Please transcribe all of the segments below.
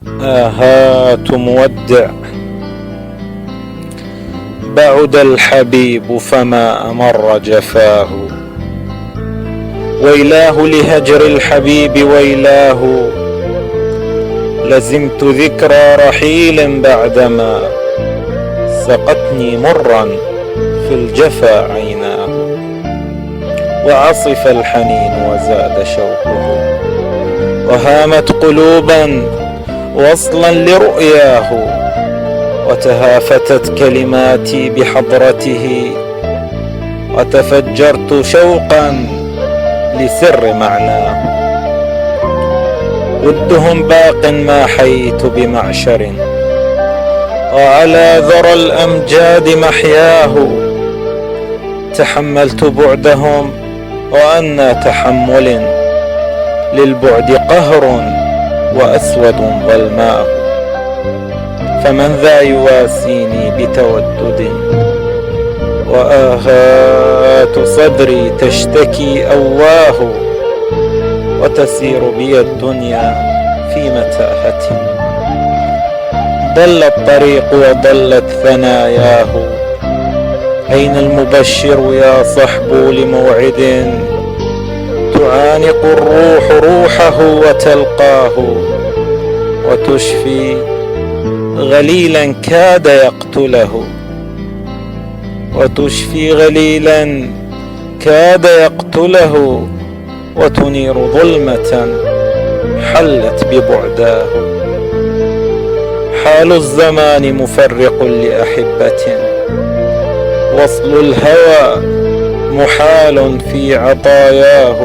آهات مودع. بعد الحبيب فما أمر جفاه. ويلاه لهجر الحبيب ويلاه. لزمت ذكرى رحيل بعدما سقتني مرا في الجفا عيناه. وعصف الحنين وزاد شوقه. وهامت قلوبا وصلا لرؤياه. وتهافتت كلماتي بحضرته. وتفجرت شوقا لسر معناه. ودهم باق ما حييت بمعشر. وعلى ذرى الأمجاد محياه. تحملت بعدهم وأنى تحمل. للبعد قهر وأسود ظلماه. فمن ذا يواسيني بتودد. وآهات صدري تشتكي أواه. وتسير بي الدنيا في متاهة. ضل الطريق وضلت ثناياه. أين المبشر يا صحب لموعد. تعانق الروح روحه وتلقاه. وتشفي غليلا كاد يقتله. وتشفي غليلا كاد يقتله. وتنير ظلمة حلت ببعداه. حال الزمان مفرق لأحبة. وصل الهوى محال في عطاياه.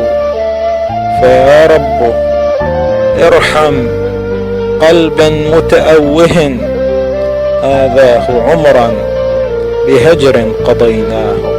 فيا رب ارحم قلبا متأوه. آذاه عمرا بهجر قضيناه.